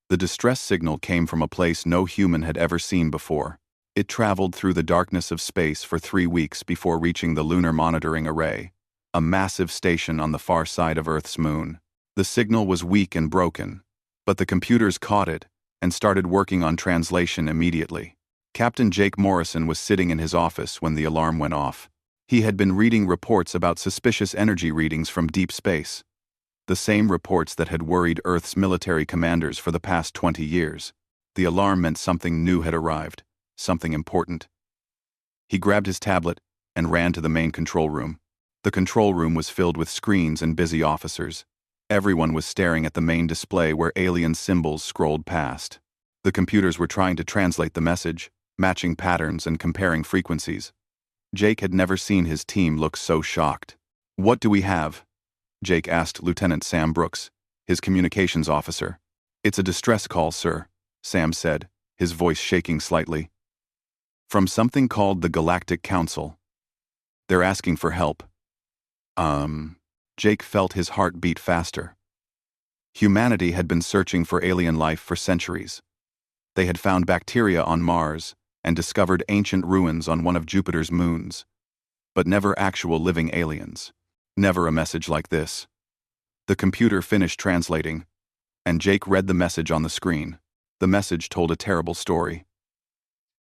The distress signal came from a place no human had ever seen before. It traveled through the darkness of space for 3 weeks before reaching the Lunar Monitoring Array, a massive station on the far side of Earth's moon. The signal was weak and broken, but the computers caught it and started working on translation immediately. Captain Jake Morrison was sitting in his office when the alarm went off. He had been reading reports about suspicious energy readings from deep space, the same reports that had worried Earth's military commanders for the past 20 years. The alarm meant something new had arrived, something important. He grabbed his tablet and ran to the main control room. The control room was filled with screens and busy officers. Everyone was staring at the main display where alien symbols scrolled past. The computers were trying to translate the message, matching patterns and comparing frequencies. Jake had never seen his team look so shocked. "What do we have?" Jake asked Lieutenant Sam Brooks, his communications officer. "It's a distress call, sir," Sam said, his voice shaking slightly. "From something called the Galactic Council. They're asking for help." Jake felt his heart beat faster. Humanity had been searching for alien life for centuries. They had found bacteria on Mars and discovered ancient ruins on one of Jupiter's moons, but never actual living aliens. Never a message like this. The computer finished translating, and Jake read the message on the screen. The message told a terrible story.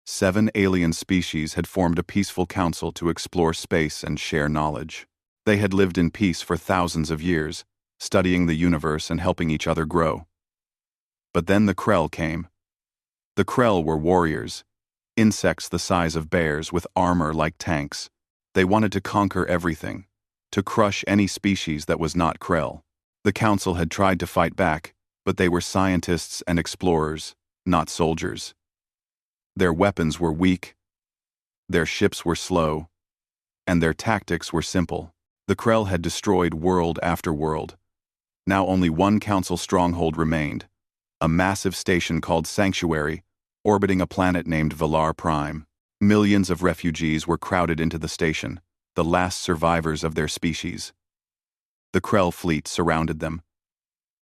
7 alien species had formed a peaceful council to explore space and share knowledge. They had lived in peace for thousands of years, studying the universe and helping each other grow. But then the Krell came. The Krell were warriors, insects the size of bears with armor like tanks. They wanted to conquer everything, to crush any species that was not Krell. The council had tried to fight back, but they were scientists and explorers, not soldiers. Their weapons were weak, their ships were slow, and their tactics were simple. The Krell had destroyed world after world. Now only one council stronghold remained, a massive station called Sanctuary, orbiting a planet named Valar Prime. Millions of refugees were crowded into the station, the last survivors of their species. The Krell fleet surrounded them,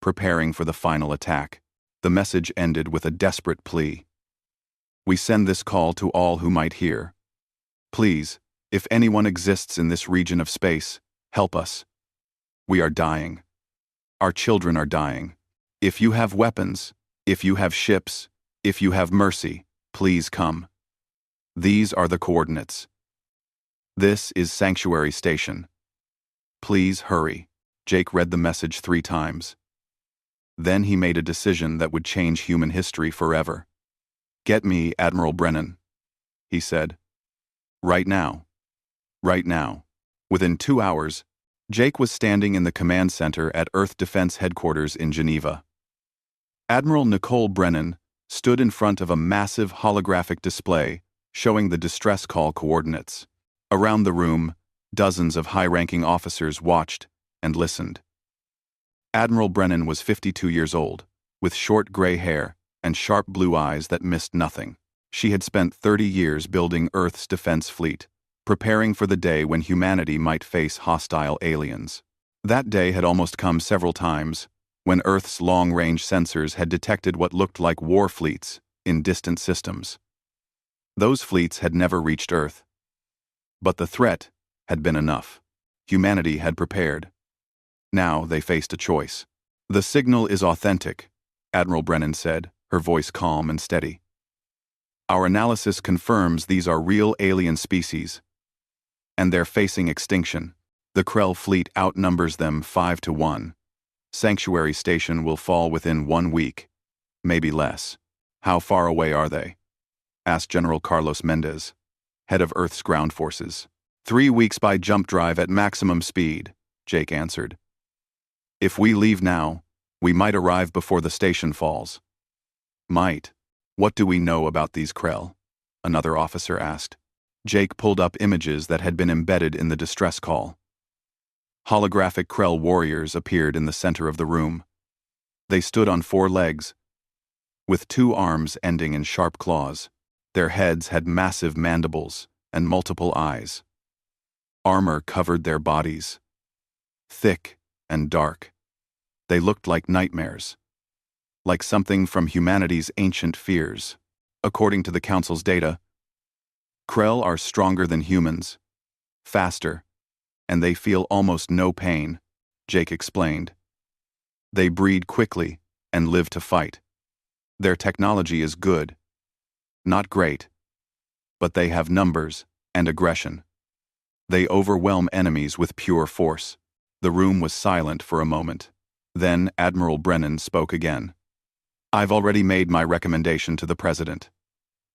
preparing for the final attack. The message ended with a desperate plea. "We send this call to all who might hear. Please, if anyone exists in this region of space, help us. We are dying. Our children are dying. If you have weapons, if you have ships, if you have mercy, please come. These are the coordinates. This is Sanctuary Station. Please hurry." Jake read the message 3 times. Then he made a decision that would change human history forever. "Get me Admiral Brennan," he said. "Right now. Right now." Within 2 hours, Jake was standing in the command center at Earth Defense Headquarters in Geneva. Admiral Nicole Brennan stood in front of a massive holographic display showing the distress call coordinates. Around the room, dozens of high-ranking officers watched and listened. Admiral Brennan was 52 years old, with short gray hair and sharp blue eyes that missed nothing. She had spent 30 years building Earth's defense fleet, preparing for the day when humanity might face hostile aliens. That day had almost come several times, when Earth's long-range sensors had detected what looked like war fleets in distant systems. Those fleets had never reached Earth. But the threat had been enough. Humanity had prepared. Now they faced a choice. "The signal is authentic," Admiral Brennan said, her voice calm and steady. "Our analysis confirms these are real alien species, and they're facing extinction. The Krell fleet outnumbers them 5 to 1. Sanctuary Station will fall within 1 week, maybe less." "How far away are they?" asked General Carlos Mendez, head of Earth's ground forces. 3 weeks by jump drive at maximum speed," Jake answered. "If we leave now, we might arrive before the station falls." "Might. What do we know about these Krell?" another officer asked. Jake pulled up images that had been embedded in the distress call. Holographic Krell warriors appeared in the center of the room. They stood on 4 legs, with 2 arms ending in sharp claws. Their heads had massive mandibles and multiple eyes. Armor covered their bodies, thick and dark. They looked like nightmares. like something from humanity's ancient fears. According to the Council's data, Krell are stronger than humans, faster, and they feel almost no pain, Jake explained. They breed quickly and live to fight. Their technology is good, not great, but they have numbers and aggression. They overwhelm enemies with pure force. The room was silent for a moment. Then Admiral Brennan spoke again. I've already made my recommendation to the President.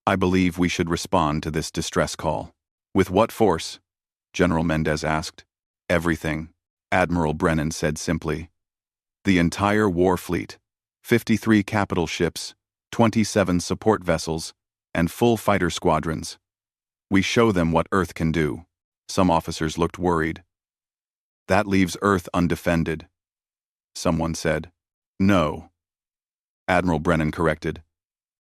I believe we should respond to this distress call. With what force? General Mendez asked. Everything, Admiral Brennan said simply. The entire war fleet, 53 capital ships, 27 support vessels, and full fighter squadrons. We show them what Earth can do. Some officers looked worried. That leaves Earth undefended, someone said. No. Admiral Brennan corrected.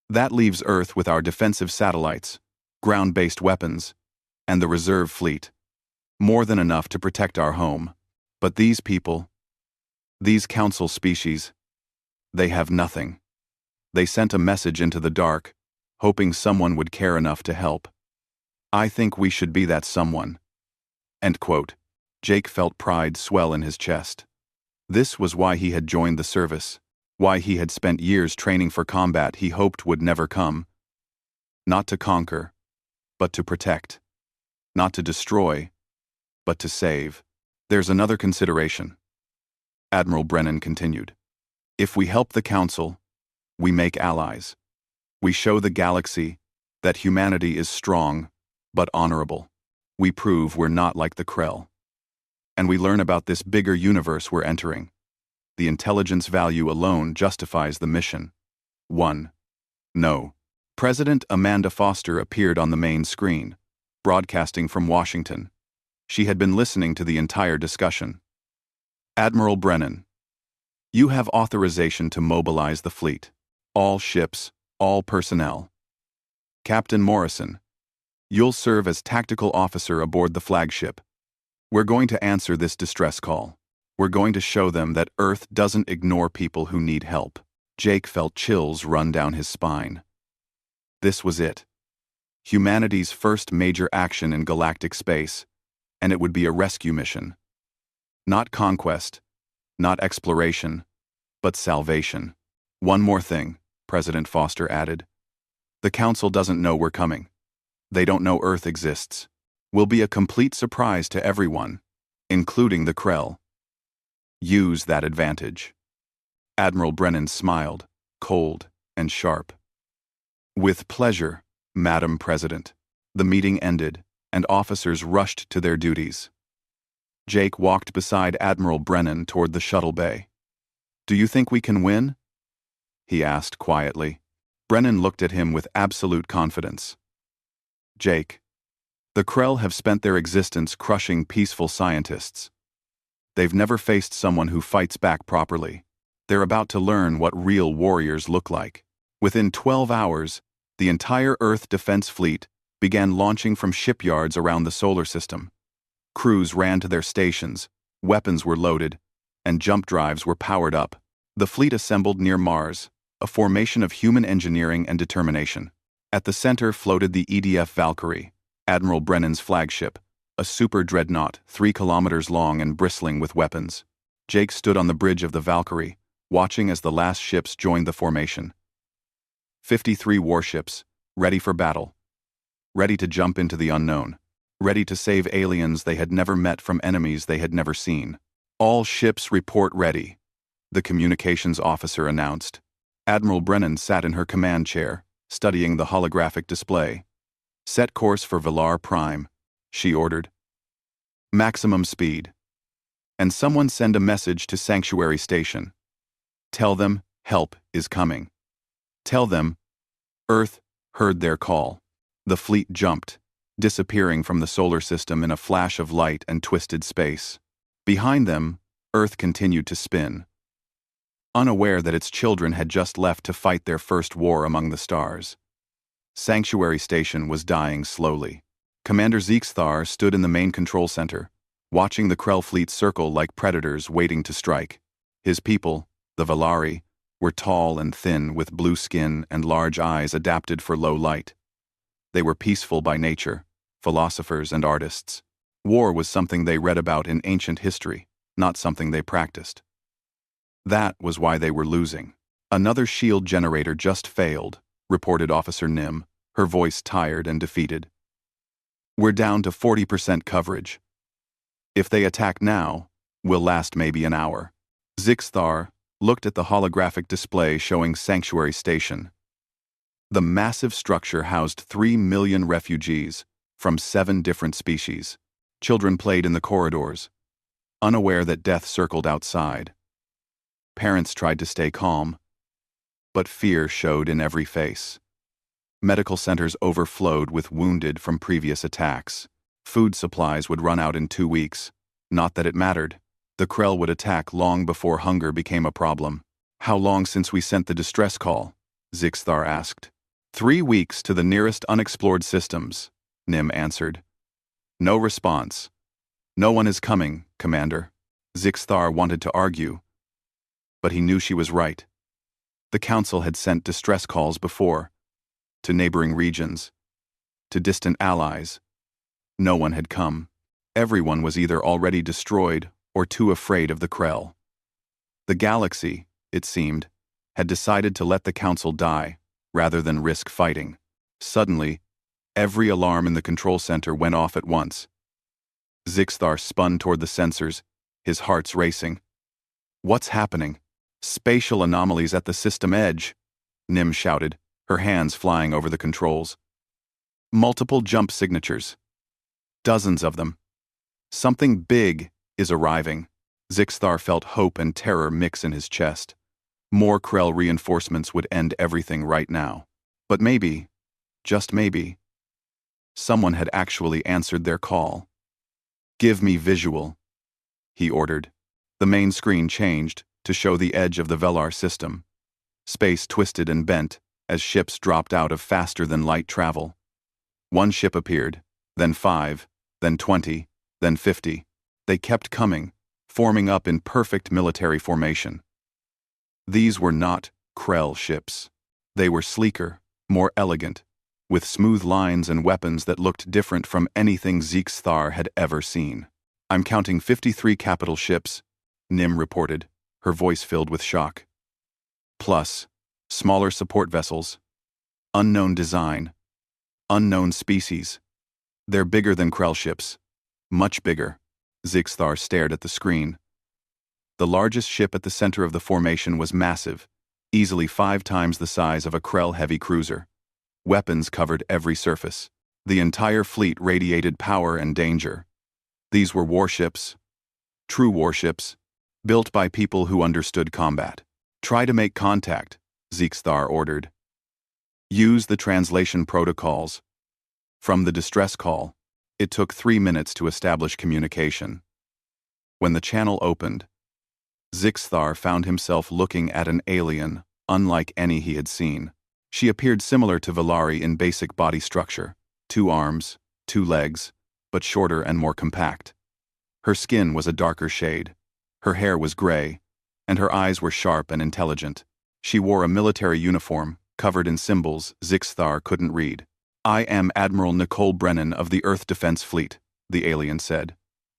That leaves Earth with our defensive satellites, ground-based weapons, and the reserve fleet. More than enough to protect our home. But these people, these council species, they have nothing. They sent a message into the dark, hoping someone would care enough to help. I think we should be that someone. End quote. Jake felt pride swell in his chest. This was why he had joined the service, why he had spent years training for combat he hoped would never come. Not to conquer, but to protect. Not to destroy, but to save. There's another consideration. Admiral Brennan continued. If we help the Council, we make allies. We show the galaxy that humanity is strong, but honorable. We prove we're not like the Krell. And we learn about this bigger universe we're entering. The intelligence value alone justifies the mission. 1. No. President Amanda Foster appeared on the main screen, broadcasting from Washington. She had been listening to the entire discussion. Admiral Brennan, you have authorization to mobilize the fleet. All ships, all personnel. Captain Morrison, you'll serve as tactical officer aboard the flagship. We're going to answer this distress call. We're going to show them that Earth doesn't ignore people who need help. Jake felt chills run down his spine. This was it. Humanity's first major action in galactic space, and it would be a rescue mission. Not conquest, not exploration, but salvation. One more thing, President Foster added. The Council doesn't know we're coming. They don't know Earth exists. We'll be a complete surprise to everyone, including the Krell. Use that advantage. Admiral Brennan smiled, cold and sharp. With pleasure, Madam President. The meeting ended, and officers rushed to their duties. Jake walked beside Admiral Brennan toward the shuttle bay. Do you think we can win? He asked quietly. Brennan looked at him with absolute confidence. Jake, the Krell have spent their existence crushing peaceful scientists. They've never faced someone who fights back properly. They're about to learn what real warriors look like. Within 12 hours, the entire Earth Defense Fleet began launching from shipyards around the solar system. Crews ran to their stations, weapons were loaded, and jump drives were powered up. The fleet assembled near Mars, a formation of human engineering and determination. At the center floated the EDF Valkyrie, Admiral Brennan's flagship, a super dreadnought 3 kilometers long and bristling with weapons. Jake stood on the bridge of the Valkyrie, watching as the last ships joined the formation. 53 warships, ready for battle. Ready to jump into the unknown. Ready to save aliens they had never met from enemies they had never seen. All ships report ready, the communications officer announced. Admiral Brennan sat in her command chair, studying the holographic display. Set course for Velar Prime, she ordered. Maximum speed. And someone send a message to Sanctuary Station. Tell them help is coming. Tell them Earth heard their call. The fleet jumped, disappearing from the solar system in a flash of light and twisted space. Behind them, Earth continued to spin, unaware that its children had just left to fight their first war among the stars. Sanctuary Station was dying slowly. Commander Zeekthar stood in the main control center, watching the Krell fleet circle like predators waiting to strike. His people, the Valari, were tall and thin with blue skin and large eyes adapted for low light. They were peaceful by nature, philosophers and artists. War was something they read about in ancient history, not something they practiced. That was why they were losing. Another shield generator just failed, reported Officer Nim, her voice tired and defeated. We're down to 40% coverage. If they attack now, we'll last maybe an hour. Zixthar looked at the holographic display showing Sanctuary Station. The massive structure housed 3 million refugees from 7 different species. Children played in the corridors, unaware that death circled outside. Parents tried to stay calm, but fear showed in every face. Medical centers overflowed with wounded from previous attacks. Food supplies would run out in 2 weeks. Not that it mattered. The Krell would attack long before hunger became a problem. How long since we sent the distress call? Zixthar asked. 3 weeks to the nearest unexplored systems, Nim answered. No response. No one is coming, Commander. Zixthar wanted to argue, but he knew she was right. The Council had sent distress calls before, to neighboring regions, to distant allies. No one had come. Everyone was either already destroyed or too afraid of the Krell. The galaxy, it seemed, had decided to let the Council die rather than risk fighting. Suddenly, every alarm in the control center went off at once. Zixthar spun toward the sensors, his heart's racing. What's happening? Spatial anomalies at the system edge, Nim shouted, her hands flying over the controls. Multiple jump signatures. Dozens of them. Something big is arriving. Zixthar felt hope and terror mix in his chest. More Krell reinforcements would end everything right now. But maybe, just maybe, someone had actually answered their call. Give me visual, he ordered. The main screen changed to show the edge of the Velar system. Space twisted and bent as ships dropped out of faster-than-light travel. 1 ship appeared, then 5, then 20, then 50. They kept coming, forming up in perfect military formation. These were not Krell ships. They were sleeker, more elegant, with smooth lines and weapons that looked different from anything Zixthar had ever seen. I'm counting 53 capital ships, Nim reported, her voice filled with shock. Plus, smaller support vessels. Unknown design. Unknown species. They're bigger than Krell ships. Much bigger. Zixthar stared at the screen. The largest ship at the center of the formation was massive, easily 5 times the size of a Krell heavy cruiser. Weapons covered every surface. The entire fleet radiated power and danger. These were warships. True warships, built by people who understood combat. Try to make contact, Zixthar ordered. Use the translation protocols. From the distress call, it took 3 minutes to establish communication. When the channel opened, Zixthar found himself looking at an alien unlike any he had seen. She appeared similar to Velari in basic body structure, 2 arms, 2 legs, but shorter and more compact. Her skin was a darker shade, her hair was gray, and her eyes were sharp and intelligent. She wore a military uniform, covered in symbols Zixthar couldn't read. I am Admiral Nicole Brennan of the Earth Defense Fleet, the alien said.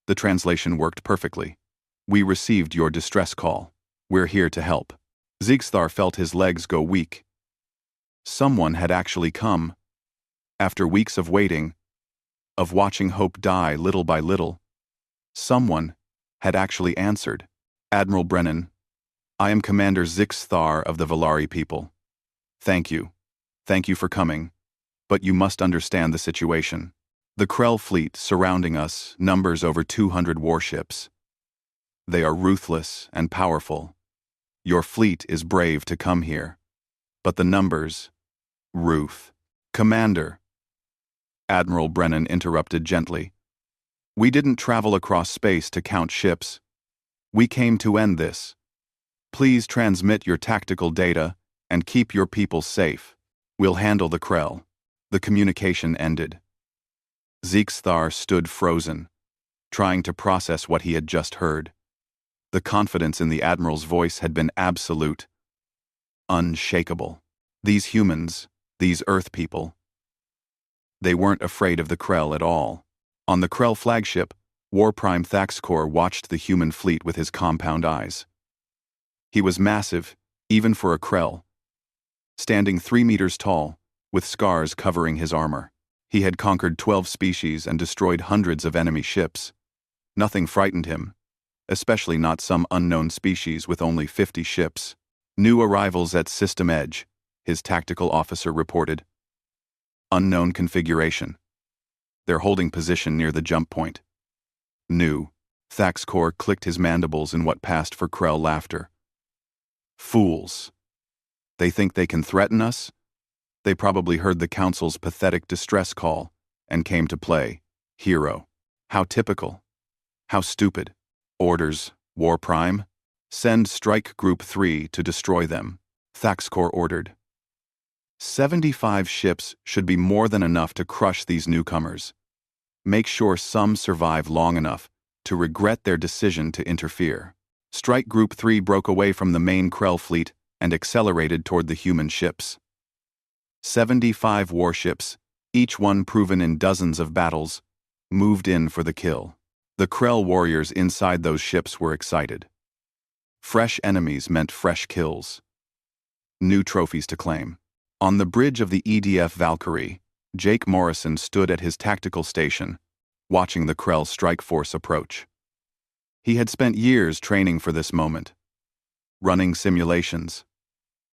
The translation worked perfectly. We received your distress call. We're here to help. Zixthar felt his legs go weak. Someone had actually come. After weeks of waiting, of watching hope die little by little, someone had actually answered. Admiral Brennan, I am Commander Zixthar of the Velari people. Thank you. Thank you for coming. But you must understand the situation. The Krell fleet surrounding us numbers over 200 warships. They are ruthless and powerful. Your fleet is brave to come here. But the numbers... Ruth. Commander. Admiral Brennan interrupted gently. We didn't travel across space to count ships. We came to end this. Please transmit your tactical data and keep your people safe. We'll handle the Krell. The communication ended. Zixthar stood frozen, trying to process what he had just heard. The confidence in the Admiral's voice had been absolute. unshakable. These humans, these Earth people, they weren't afraid of the Krell at all. On the Krell flagship, War Prime Thaxcor watched the human fleet with his compound eyes. He was massive, even for a Krell, standing 3 meters tall, with scars covering his armor. He had conquered 12 species and destroyed hundreds of enemy ships. Nothing frightened him, especially not some unknown species with only 50 ships. New arrivals at System Edge, his tactical officer reported. Unknown configuration. They're holding position near the jump point. New. Thaxcor clicked his mandibles in what passed for Krell laughter. Fools. They think they can threaten us? They probably heard the Council's pathetic distress call and came to play. Hero. How typical. How stupid. Orders, War Prime. Send Strike Group 3 to destroy them, Thaxcor ordered. 75 ships should be more than enough to crush these newcomers. Make sure some survive long enough to regret their decision to interfere. Strike Group 3 broke away from the main Krell fleet and accelerated toward the human ships. 75 warships, each one proven in dozens of battles, moved in for the kill. The Krell warriors inside those ships were excited. Fresh enemies meant fresh kills. New trophies to claim. On the bridge of the EDF Valkyrie, Jake Morrison stood at his tactical station, watching the Krell strike force approach. He had spent years training for this moment, running simulations,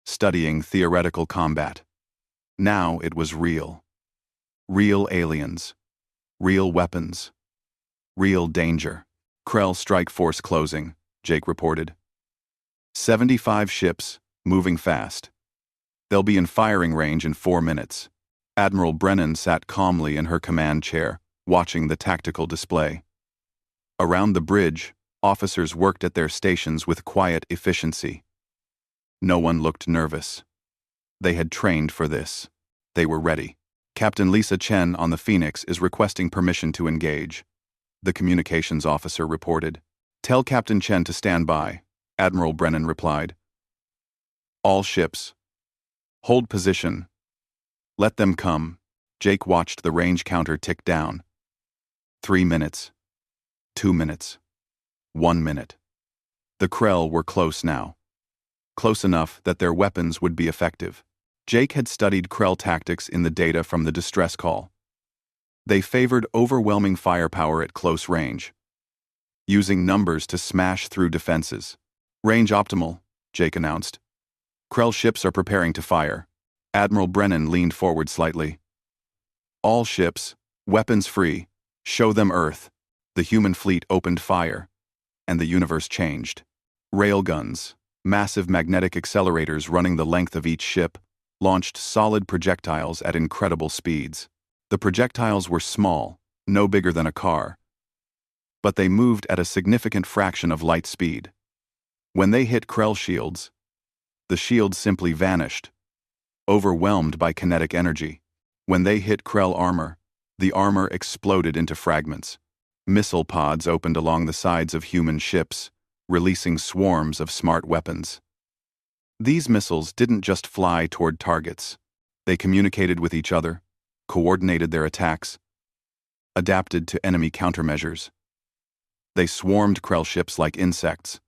studying theoretical combat. Now it was real. Real aliens. Real weapons. Real danger. Krell strike force closing, Jake reported. 75 ships, moving fast. They'll be in firing range in 4 minutes. Admiral Brennan sat calmly in her command chair, watching the tactical display. Around the bridge, officers worked at their stations with quiet efficiency. No one looked nervous. They had trained for this. They were ready. Captain Lisa Chen on the Phoenix is requesting permission to engage, the communications officer reported. Tell Captain Chen to stand by, Admiral Brennan replied. All ships. Hold position. Let them come. Jake watched the range counter tick down. 3 minutes. 2 minutes. 1 minute. The Krell were close now. Close enough that their weapons would be effective. Jake had studied Krell tactics in the data from the distress call. They favored overwhelming firepower at close range, using numbers to smash through defenses. Range optimal, Jake announced. Krell ships are preparing to fire. Admiral Brennan leaned forward slightly. All ships, weapons free, show them Earth. The human fleet opened fire, and the universe changed. Railguns, massive magnetic accelerators running the length of each ship, launched solid projectiles at incredible speeds. The projectiles were small, no bigger than a car, but they moved at a significant fraction of light speed. When they hit Krell shields, the shields simply vanished, overwhelmed by kinetic energy. When they hit Krell armor, the armor exploded into fragments. Missile pods opened along the sides of human ships, releasing swarms of smart weapons. These missiles didn't just fly toward targets. They communicated with each other, coordinated their attacks, adapted to enemy countermeasures. They swarmed Krell ships like insects,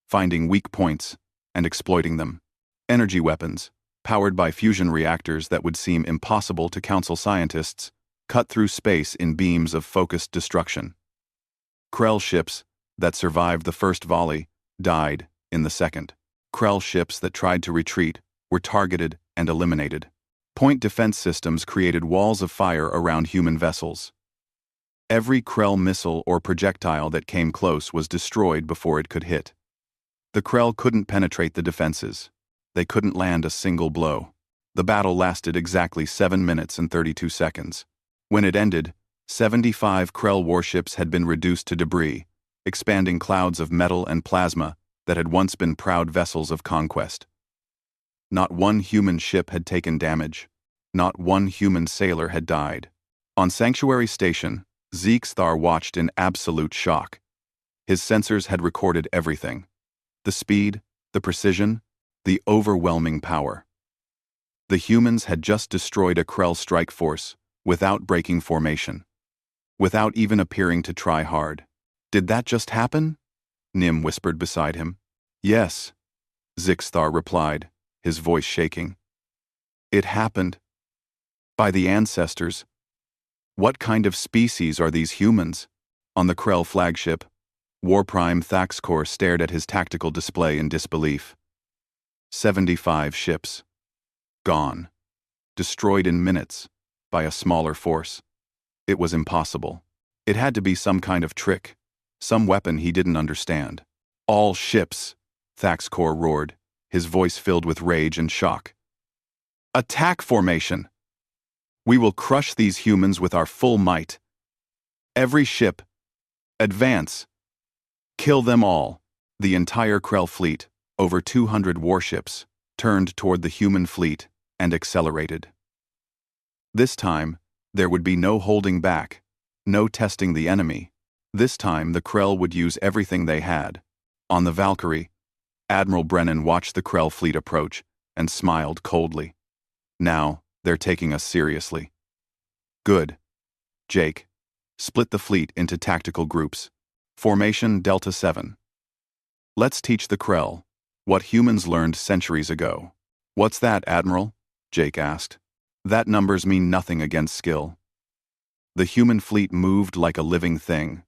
finding weak points and exploiting them. Energy weapons, powered by fusion reactors that would seem impossible to Council scientists, cut through space in beams of focused destruction. Krell ships that survived the first volley died in the second. Krell ships that tried to retreat were targeted and eliminated. Point defense systems created walls of fire around human vessels. Every Krell missile or projectile that came close was destroyed before it could hit. The Krell couldn't penetrate the defenses. They couldn't land a single blow. The battle lasted exactly 7 minutes and 32 seconds. When it ended, 75 Krell warships had been reduced to debris, expanding clouds of metal and plasma that had once been proud vessels of conquest. Not one human ship had taken damage. Not one human sailor had died. On Sanctuary Station, Zeke Thar watched in absolute shock. His sensors had recorded everything. The speed, the precision, The overwhelming power. The humans had just destroyed a Krell strike force without breaking formation, without even appearing to try hard. Did that just happen? Nim whispered beside him. Yes, Zixthar replied, his voice shaking. It happened. By the ancestors. What kind of species are these humans? On the Krell flagship, Warprime Thaxkor stared at his tactical display in disbelief. 75 ships. Gone. Destroyed in minutes, by a smaller force. It was impossible. It had to be some kind of trick, some weapon he didn't understand. All ships, Thaxkor roared, his voice filled with rage and shock. Attack formation! We will crush these humans with our full might. Every ship. Advance. Kill them all. The entire Krell fleet, over 200 warships, turned toward the human fleet and accelerated. This time, there would be no holding back, no testing the enemy. This time the Krell would use everything they had. On the Valkyrie, Admiral Brennan watched the Krell fleet approach and smiled coldly. Now, they're taking us seriously. Good. Jake, split the fleet into tactical groups. Formation Delta 7. Let's teach the Krell what humans learned centuries ago. What's that, Admiral? Jake asked. That numbers mean nothing against skill. The human fleet moved like a living thing,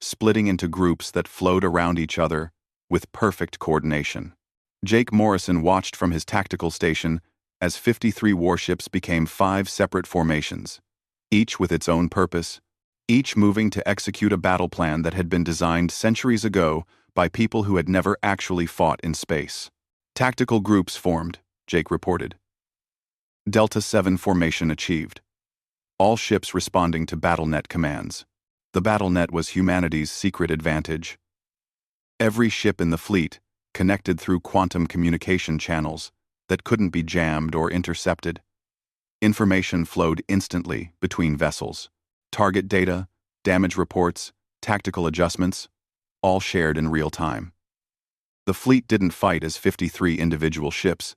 splitting into groups that flowed around each other with perfect coordination. Jake Morrison watched from his tactical station as 53 warships became 5 separate formations, each with its own purpose, each moving to execute a battle plan that had been designed centuries ago by people who had never actually fought in space. Tactical groups formed, Jake reported. Delta 7 formation achieved. All ships responding to BattleNet commands. The BattleNet was humanity's secret advantage. Every ship in the fleet connected through quantum communication channels that couldn't be jammed or intercepted. Information flowed instantly between vessels. Target data, damage reports, tactical adjustments, all shared in real time. The fleet didn't fight as 53 individual ships.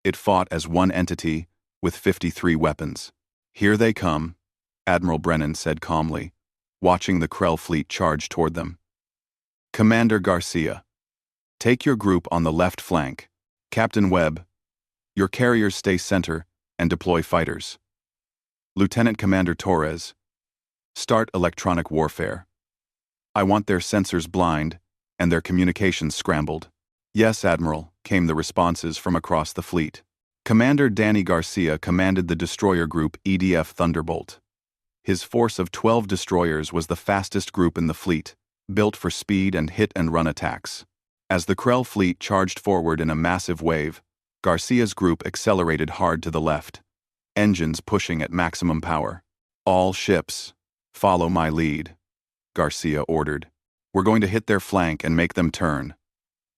It fought as one entity with 53 weapons. Here they come, Admiral Brennan said calmly, watching the Krell fleet charge toward them. Commander Garcia, take your group on the left flank. Captain Webb, your carriers stay center and deploy fighters. Lieutenant Commander Torres, start electronic warfare. I want their sensors blind and their communications scrambled. Yes, Admiral, came the responses from across the fleet. Commander Danny Garcia commanded the destroyer group EDF Thunderbolt. His force of 12 destroyers was the fastest group in the fleet, built for speed and hit-and-run attacks. As the Krell fleet charged forward in a massive wave, Garcia's group accelerated hard to the left, engines pushing at maximum power. All ships, follow my lead, Garcia ordered. We're going to hit their flank and make them turn.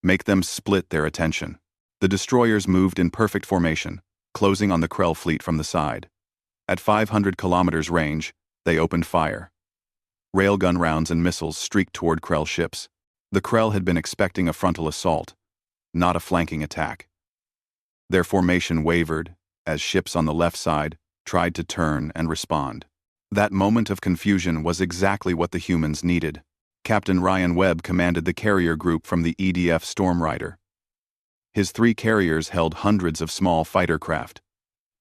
Make them split their attention. The destroyers moved in perfect formation, closing on the Krell fleet from the side. At 500 kilometers range, they opened fire. Railgun rounds and missiles streaked toward Krell ships. The Krell had been expecting a frontal assault, not a flanking attack. Their formation wavered as ships on the left side tried to turn and respond. That moment of confusion was exactly what the humans needed. Captain Ryan Webb commanded the carrier group from the EDF Stormrider. His 3 carriers held hundreds of small fighter craft,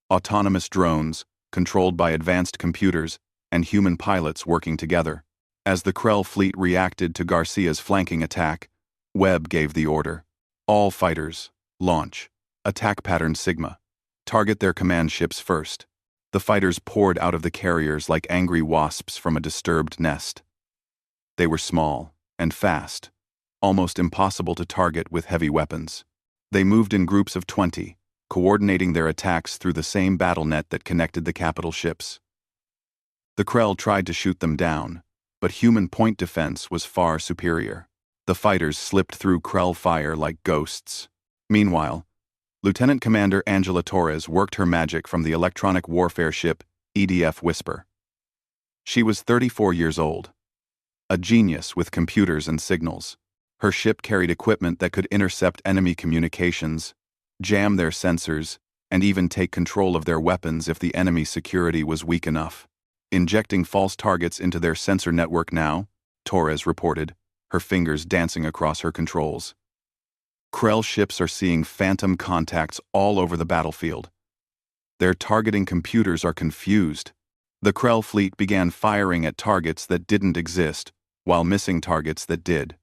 autonomous drones, controlled by advanced computers, and human pilots working together. As the Krell fleet reacted to Garcia's flanking attack, Webb gave the order. All fighters, launch. Attack pattern Sigma. Target their command ships first. The fighters poured out of the carriers like angry wasps from a disturbed nest. They were small and fast, almost impossible to target with heavy weapons. They moved in groups of 20, coordinating their attacks through the same battle net that connected the capital ships. The Krell tried to shoot them down, but human point defense was far superior. The fighters slipped through Krell fire like ghosts. Meanwhile, Lieutenant Commander Angela Torres worked her magic from the electronic warfare ship EDF Whisper. She was 34 years old, a genius with computers and signals. Her ship carried equipment that could intercept enemy communications, jam their sensors, and even take control of their weapons if the enemy security was weak enough. Injecting false targets into their sensor network now, Torres reported, her fingers dancing across her controls. Krell ships are seeing phantom contacts all over the battlefield. Their targeting computers are confused. The Krell fleet began firing at targets that didn't exist, while missing targets that did.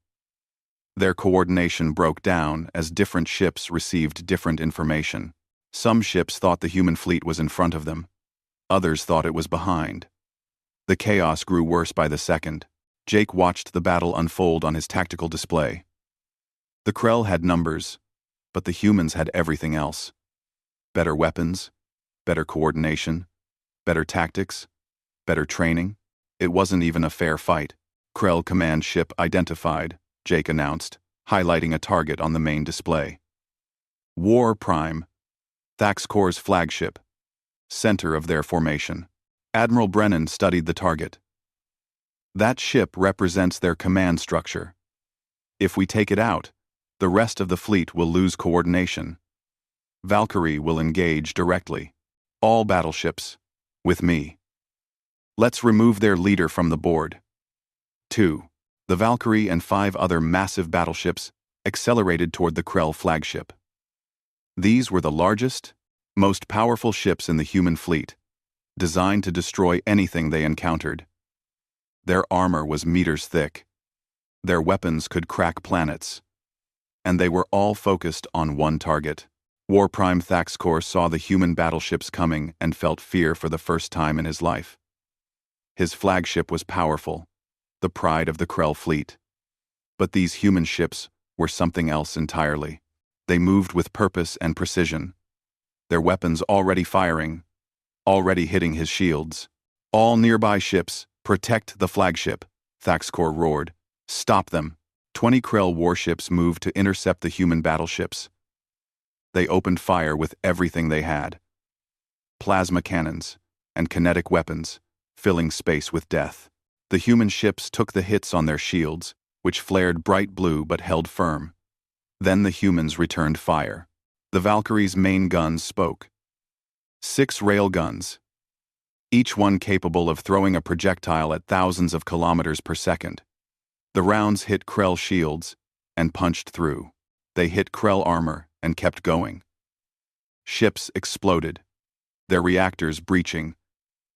Their coordination broke down as different ships received different information. Some ships thought the human fleet was in front of them. Others thought it was behind. The chaos grew worse by the second. Jake watched the battle unfold on his tactical display. The Krell had numbers, but the humans had everything else. Better weapons, better coordination, better tactics, better training. It wasn't even a fair fight. Krell command ship identified, Jake announced, highlighting a target on the main display. War Prime, Thaxcor's flagship, center of their formation. Admiral Brennan studied the target. That ship represents their command structure. If we take it out, the rest of the fleet will lose coordination. Valkyrie will engage directly. All battleships, with me. Let's remove their leader from the board. 2. The Valkyrie and 5 other massive battleships accelerated toward the Krell flagship. These were the largest, most powerful ships in the human fleet, designed to destroy anything they encountered. Their armor was meters thick. Their weapons could crack planets. And they were all focused on one target. War Prime Thaxcor saw the human battleships coming and felt fear for the first time in his life. His flagship was powerful, the pride of the Krell fleet. But these human ships were something else entirely. They moved with purpose and precision. Their weapons already firing, already hitting his shields. All nearby ships, protect the flagship, Thaxcor roared. Stop them. 20 Krell warships moved to intercept the human battleships. They opened fire with everything they had. Plasma cannons and kinetic weapons, filling space with death. The human ships took the hits on their shields, which flared bright blue but held firm. Then the humans returned fire. The Valkyrie's main guns spoke. 6 railguns, each one capable of throwing a projectile at thousands of kilometers per second. The rounds hit Krell shields and punched through. They hit Krell armor and kept going. Ships exploded, their reactors breaching,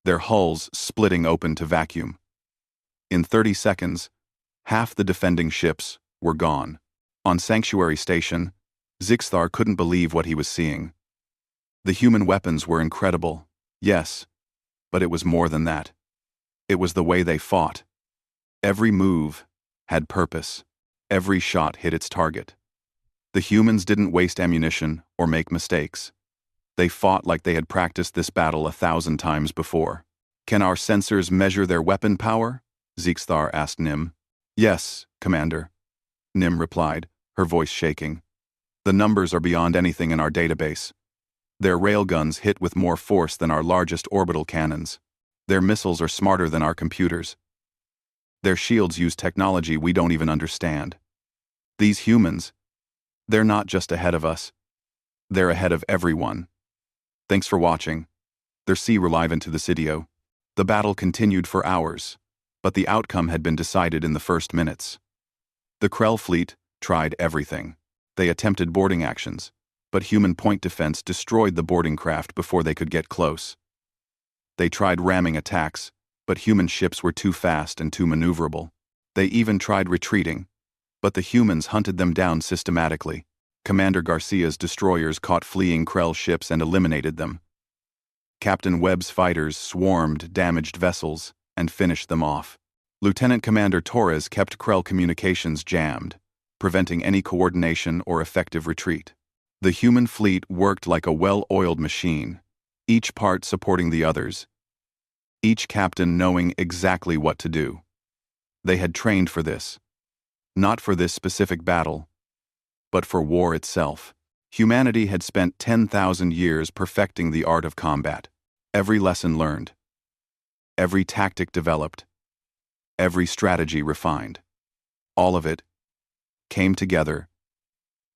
their hulls splitting open to vacuum. In 30 seconds, half the defending ships were gone. On Sanctuary Station, Zixthar couldn't believe what he was seeing. The human weapons were incredible, yes, but it was more than that. It was the way they fought. Every move had purpose. Every shot hit its target. The humans didn't waste ammunition or make mistakes. They fought like they had practiced this battle 1,000 times before. Can our sensors measure their weapon power? Zixthar asked Nim. Yes, Commander, Nim replied, her voice shaking. The numbers are beyond anything in our database. Their railguns hit with more force than our largest orbital cannons. Their missiles are smarter than our computers. Their shields use technology we don't even understand. These humans, they're not just ahead of us. They're ahead of everyone. Thanks for watching. Their C relevant to the video. The battle continued for hours, but the outcome had been decided in the first minutes. The Krell fleet tried everything. They attempted boarding actions, but human point defense destroyed the boarding craft before they could get close. They tried ramming attacks, but human ships were too fast and too maneuverable. They even tried retreating, but the humans hunted them down systematically. Commander Garcia's destroyers caught fleeing Krell ships and eliminated them. Captain Webb's fighters swarmed damaged vessels and finished them off. Lieutenant Commander Torres kept Krell communications jammed, preventing any coordination or effective retreat. The human fleet worked like a well-oiled machine, each part supporting the others, each captain knowing exactly what to do. They had trained for this, not for this specific battle, but for war itself. Humanity had spent 10,000 years perfecting the art of combat. Every lesson learned, every tactic developed, every strategy refined. All of it came together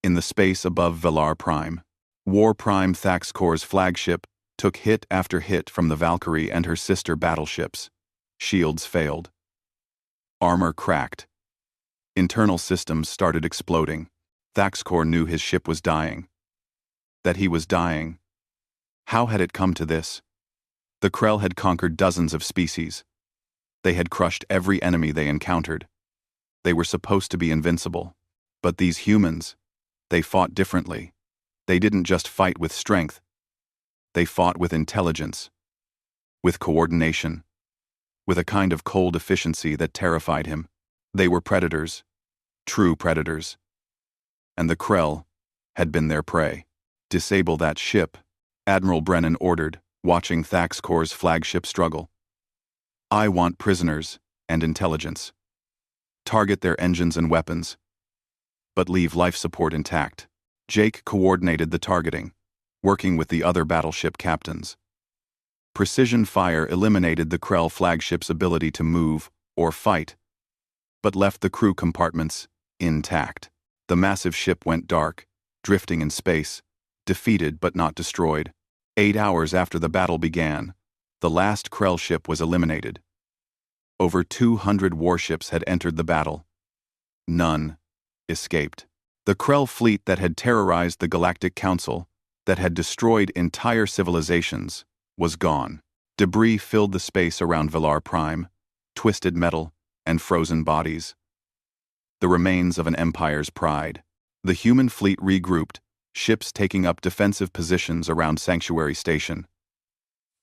in the space above Velar Prime. War Prime Thaxcor's flagship took hit after hit from the Valkyrie and her sister battleships. Shields failed. Armor cracked. Internal systems started exploding. Thaxcor knew his ship was dying. That he was dying. How had it come to this? The Krell had conquered dozens of species. They had crushed every enemy they encountered. They were supposed to be invincible. But these humans, they fought differently. They didn't just fight with strength. They fought with intelligence, with coordination, with a kind of cold efficiency that terrified him. They were predators, true predators. And the Krell had been their prey. Disable that ship, Admiral Brennan ordered, watching Thaxcor's flagship struggle. I want prisoners and intelligence. Target their engines and weapons, but leave life support intact. Jake coordinated the targeting, working with the other battleship captains. Precision fire eliminated the Krell flagship's ability to move or fight, but left the crew compartments intact. The massive ship went dark, drifting in space, defeated but not destroyed. 8 hours after the battle began, the last Krell ship was eliminated. Over 200 warships had entered the battle. None escaped. The Krell fleet that had terrorized the Galactic Council, that had destroyed entire civilizations, was gone. Debris filled the space around Velar Prime, twisted metal, and frozen bodies. The remains of an empire's pride. The human fleet regrouped, ships taking up defensive positions around Sanctuary Station.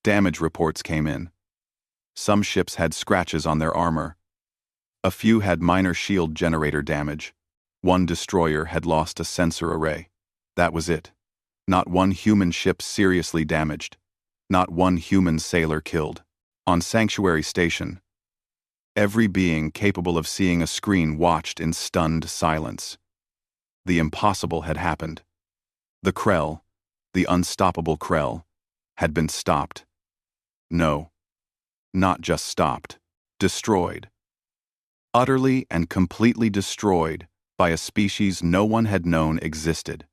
Damage reports came in. Some ships had scratches on their armor. A few had minor shield generator damage. One destroyer had lost a sensor array. That was it. Not one human ship seriously damaged. Not one human sailor killed. On Sanctuary Station, every being capable of seeing a screen watched in stunned silence. The impossible had happened. The Krell, the unstoppable Krell, had been stopped. No, not just stopped. Destroyed. Utterly and completely destroyed by a species no one had known existed.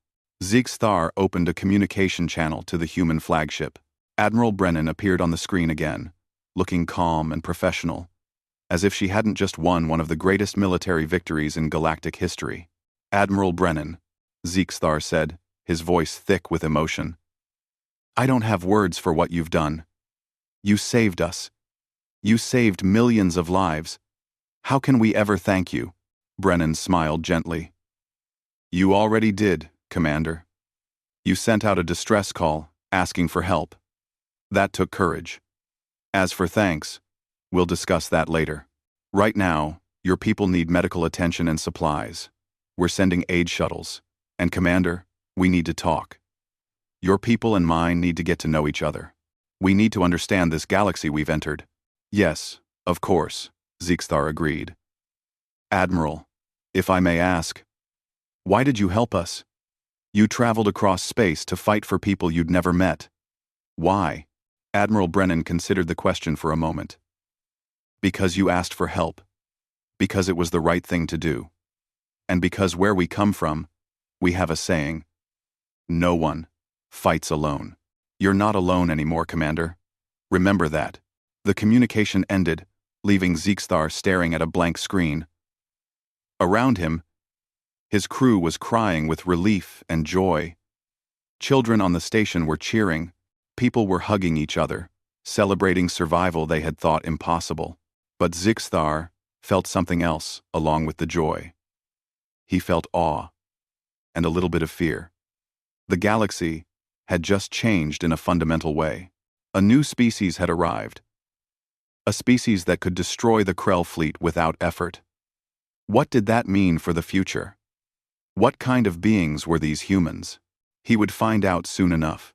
Zigzthar opened a communication channel to the human flagship. Admiral Brennan appeared on the screen again, looking calm and professional, as if she hadn't just won one of the greatest military victories in galactic history. Admiral Brennan, Zigzthar said, his voice thick with emotion. I don't have words for what you've done. You saved us. You saved millions of lives. How can we ever thank you? Brennan smiled gently. You already did, Commander. You sent out a distress call, asking for help. That took courage. As for thanks, we'll discuss that later. Right now, your people need medical attention and supplies. We're sending aid shuttles. And Commander, we need to talk. Your people and mine need to get to know each other. We need to understand this galaxy we've entered. Yes, of course, Zigzthar agreed. Admiral, if I may ask, why did you help us? You traveled across space to fight for people you'd never met. Why? Admiral Brennan considered the question for a moment. Because you asked for help. Because it was the right thing to do. And because where we come from, we have a saying. No one fights alone. You're not alone anymore, Commander. Remember that. The communication ended, leaving Zigzthar staring at a blank screen. Around him, his crew was crying with relief and joy. Children on the station were cheering. People were hugging each other, celebrating survival they had thought impossible. But Zigzthar felt something else along with the joy. He felt awe and a little bit of fear. The galaxy had just changed in a fundamental way. A new species had arrived. A species that could destroy the Krell fleet without effort. What did that mean for the future? What kind of beings were these humans? He would find out soon enough.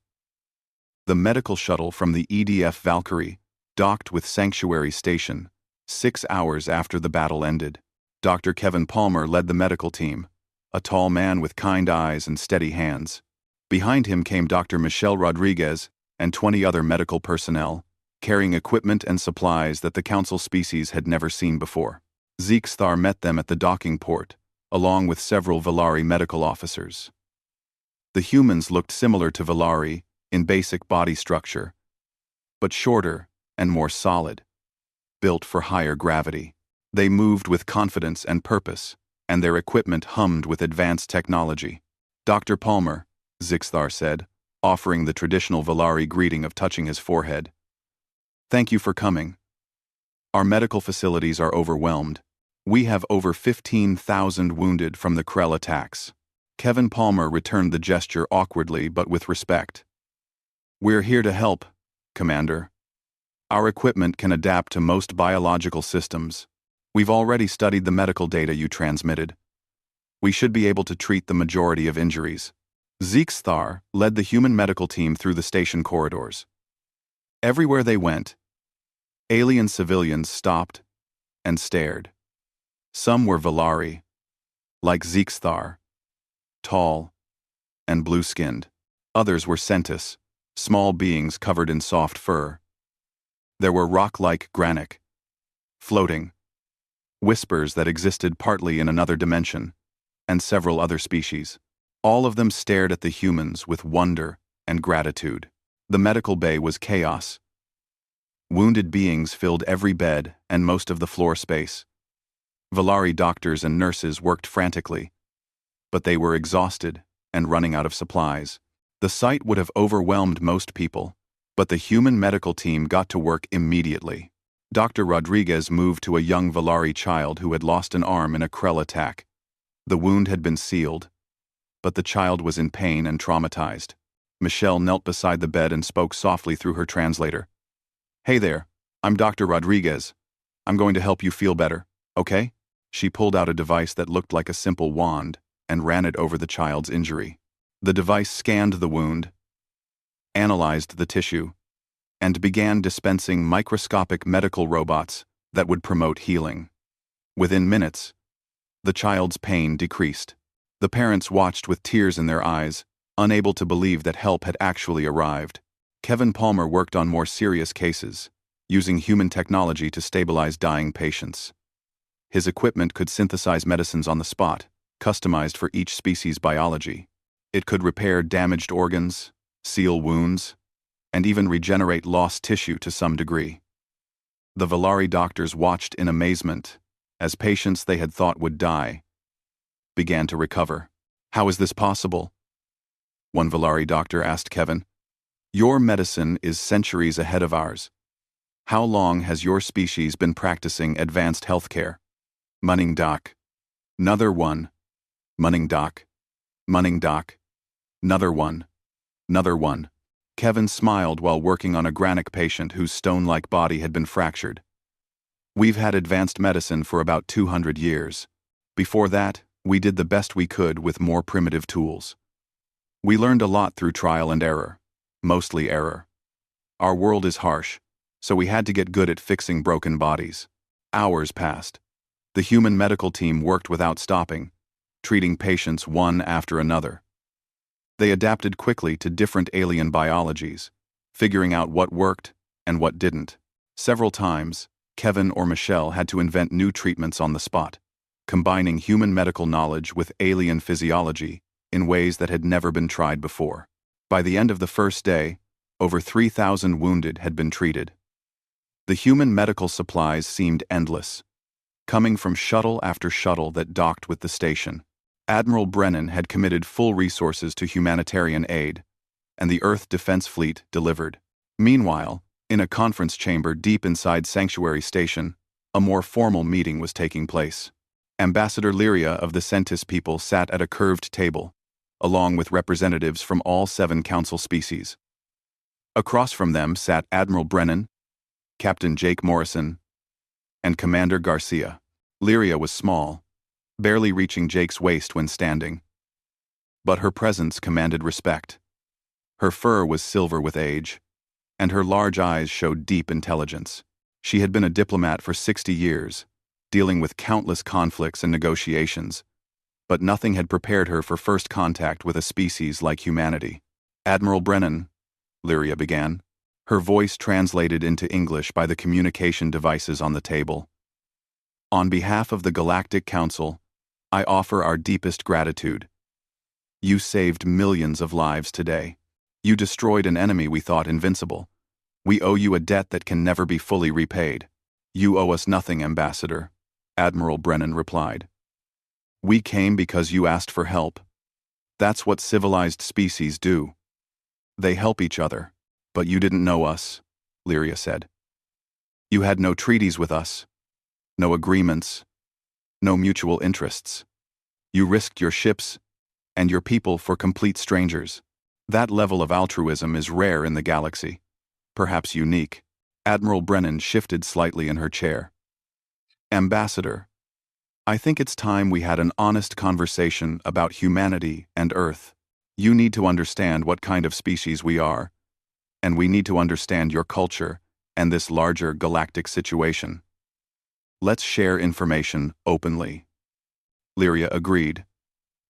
The medical shuttle from the EDF Valkyrie docked with Sanctuary Station 6 hours after the battle ended. Dr. Kevin Palmer led the medical team, a tall man with kind eyes and steady hands. Behind him came Dr. Michelle Rodriguez and 20 other medical personnel, carrying equipment and supplies that the Council species had never seen before. Zigzthar met them at the docking port, along with several Valari medical officers. The humans looked similar to Valari in basic body structure, but shorter and more solid, built for higher gravity. They moved with confidence and purpose, and their equipment hummed with advanced technology. "Dr. Palmer," Zixthar said, offering the traditional Valari greeting of touching his forehead. "Thank you for coming. Our medical facilities are overwhelmed. We have over 15,000 wounded from the Krell attacks." Kevin Palmer returned the gesture awkwardly but with respect. "We're here to help, Commander. Our equipment can adapt to most biological systems. We've already studied the medical data you transmitted. We should be able to treat the majority of injuries." Zixthar led the human medical team through the station corridors. Everywhere they went, alien civilians stopped and stared. Some were Valari, like Zixthar, tall and blue-skinned. Others were Centis, small beings covered in soft fur. There were rock-like Granic, floating, whispers that existed partly in another dimension, and several other species. All of them stared at the humans with wonder and gratitude. The medical bay was chaos. Wounded beings filled every bed and most of the floor space. Valari doctors and nurses worked frantically, but they were exhausted and running out of supplies. The sight would have overwhelmed most people, but the human medical team got to work immediately. Dr. Rodriguez moved to a young Valari child who had lost an arm in a Krell attack. The wound had been sealed, but the child was in pain and traumatized. Michelle knelt beside the bed and spoke softly through her translator. "Hey there, I'm Dr. Rodriguez. I'm going to help you feel better, okay?" She pulled out a device that looked like a simple wand and ran it over the child's injury. The device scanned the wound, analyzed the tissue, and began dispensing microscopic medical robots that would promote healing. Within minutes, the child's pain decreased. The parents watched with tears in their eyes, unable to believe that help had actually arrived. Kevin Palmer worked on more serious cases, using human technology to stabilize dying patients. His equipment could synthesize medicines on the spot, customized for each species' biology. It could repair damaged organs, seal wounds, and even regenerate lost tissue to some degree. The Valari doctors watched in amazement as patients they had thought would die began to recover. "How is this possible?" one Valari doctor asked Kevin. "Your medicine is centuries ahead of ours. How long has your species been practicing advanced healthcare?" "Munning doc. Another one. Munning doc. Munning doc. Another one. Another one." Kevin smiled while working on a Granic patient whose stone-like body had been fractured. "We've had advanced medicine for about 200 years. Before that, we did the best we could with more primitive tools. We learned a lot through trial and error, mostly error. Our world is harsh, so we had to get good at fixing broken bodies." Hours passed. The human medical team worked without stopping, treating patients one after another. They adapted quickly to different alien biologies, figuring out what worked and what didn't. Several times, Kevin or Michelle had to invent new treatments on the spot, combining human medical knowledge with alien physiology in ways that had never been tried before. By the end of the first day, over 3,000 wounded had been treated. The human medical supplies seemed endless, coming from shuttle after shuttle that docked with the station. Admiral Brennan had committed full resources to humanitarian aid, and the Earth Defense Fleet delivered. Meanwhile, in a conference chamber deep inside Sanctuary Station, a more formal meeting was taking place. Ambassador Lyria of the Centis people sat at a curved table, along with representatives from all 7 council species. Across from them sat Admiral Brennan, Captain Jake Morrison, and Commander Garcia. Lyria was small, barely reaching Jake's waist when standing. But her presence commanded respect. Her fur was silver with age, and her large eyes showed deep intelligence. She had been a diplomat for 60 years, dealing with countless conflicts and negotiations, but nothing had prepared her for first contact with a species like humanity. "Admiral Brennan," Lyria began, her voice translated into English by the communication devices on the table. "On behalf of the Galactic Council, I offer our deepest gratitude. You saved millions of lives today. You destroyed an enemy we thought invincible. We owe you a debt that can never be fully repaid. You owe us nothing, Ambassador, Admiral Brennan replied. We came because you asked for help. That's what civilized species do. They help each other. But you didn't know us, Lyria said. You had no treaties with us, no agreements, no mutual interests. You risked your ships and your people for complete strangers. That level of altruism is rare in the galaxy, perhaps unique. Admiral Brennan shifted slightly in her chair. Ambassador, I think it's time we had an honest conversation about humanity and Earth. You need to understand what kind of species we are, and we need to understand your culture and this larger galactic situation. Let's share information openly. Lyria agreed,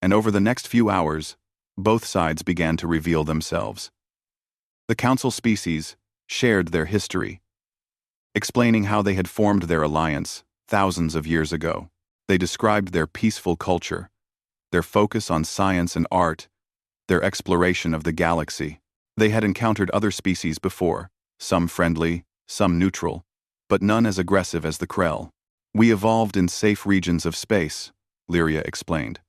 and over the next few hours, both sides began to reveal themselves. The Council species shared their history, explaining how they had formed their alliance thousands of years ago. They described their peaceful culture, their focus on science and art, their exploration of the galaxy. They had encountered other species before, some friendly, some neutral, but none as aggressive as the Krell. We evolved in safe regions of space, Lyria explained.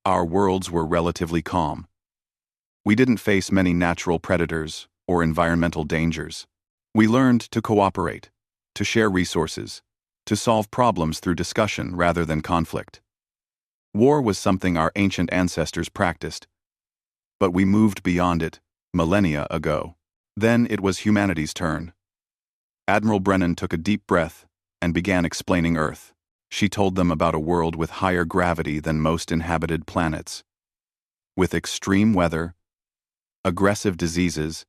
Our worlds were relatively calm. We didn't face many natural predators or environmental dangers. We learned to cooperate, to share resources, to solve problems through discussion rather than conflict. War was something our ancient ancestors practiced, but we moved beyond it millennia ago. Then it was humanity's turn. Admiral Brennan took a deep breath and began explaining Earth. She told them about a world with higher gravity than most inhabited planets, with extreme weather, aggressive diseases,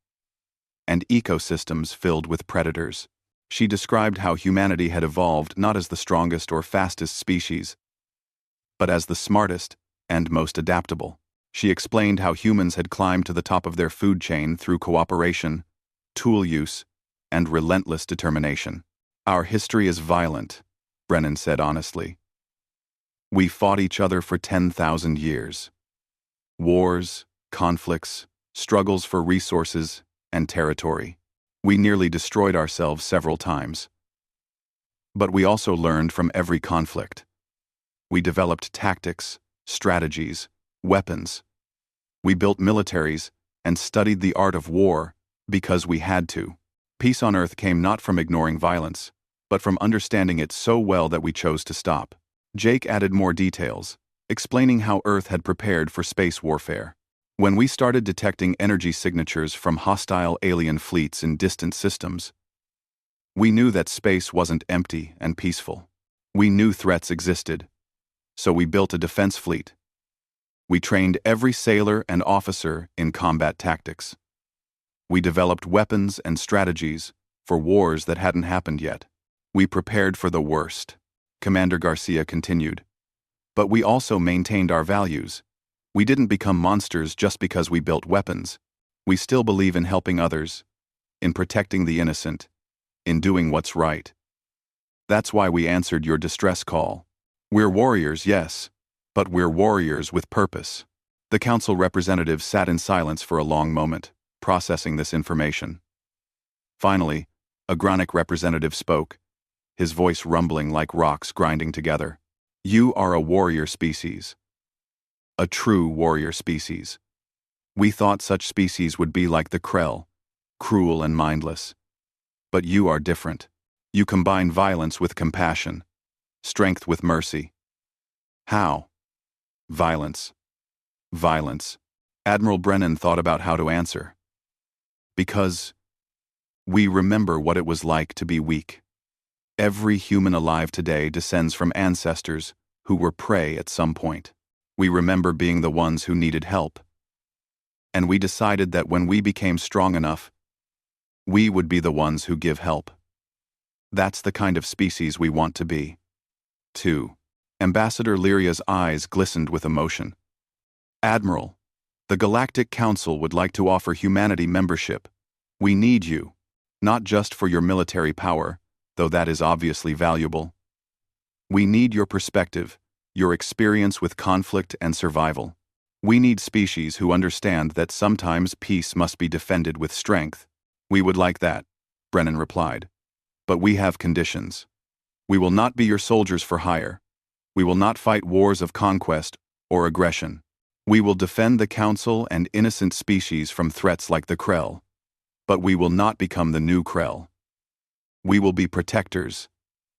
and ecosystems filled with predators. She described how humanity had evolved not as the strongest or fastest species, but as the smartest and most adaptable. She explained how humans had climbed to the top of their food chain through cooperation, tool use, and relentless determination. Our history is violent, Brennan said honestly. We fought each other for 10,000 years. Wars, conflicts, struggles for resources and territory. We nearly destroyed ourselves several times. But we also learned from every conflict. We developed tactics, strategies, weapons. We built militaries and studied the art of war because we had to. Peace on Earth came not from ignoring violence, but from understanding it so well that we chose to stop. Jake added more details, explaining how Earth had prepared for space warfare. When we started detecting energy signatures from hostile alien fleets in distant systems, we knew that space wasn't empty and peaceful. We knew threats existed, so we built a defense fleet. We trained every sailor and officer in combat tactics. We developed weapons and strategies for wars that hadn't happened yet. We prepared for the worst, Commander Garcia continued. But we also maintained our values. We didn't become monsters just because we built weapons. We still believe in helping others, in protecting the innocent, in doing what's right. That's why we answered your distress call. We're warriors, yes, but we're warriors with purpose. The council representative sat in silence for a long moment, processing this information. Finally, a Granic representative spoke, his voice rumbling like rocks grinding together. You are a warrior species. A true warrior species. We thought such species would be like the Krell, cruel and mindless. But you are different. You combine violence with compassion, strength with mercy. How? Violence. Violence. Admiral Brennan thought about how to answer. Because we remember what it was like to be weak. Every human alive today descends from ancestors who were prey at some point. We remember being the ones who needed help. And we decided that when we became strong enough, we would be the ones who give help. That's the kind of species we want to be. 2. Ambassador Lyria's eyes glistened with emotion. Admiral, the Galactic Council would like to offer humanity membership. We need you, not just for your military power, though that is obviously valuable. We need your perspective, your experience with conflict and survival. We need species who understand that sometimes peace must be defended with strength. We would like that, Brennan replied. But we have conditions. We will not be your soldiers for hire. We will not fight wars of conquest or aggression. We will defend the Council and innocent species from threats like the Krell. But we will not become the new Krell. We will be protectors,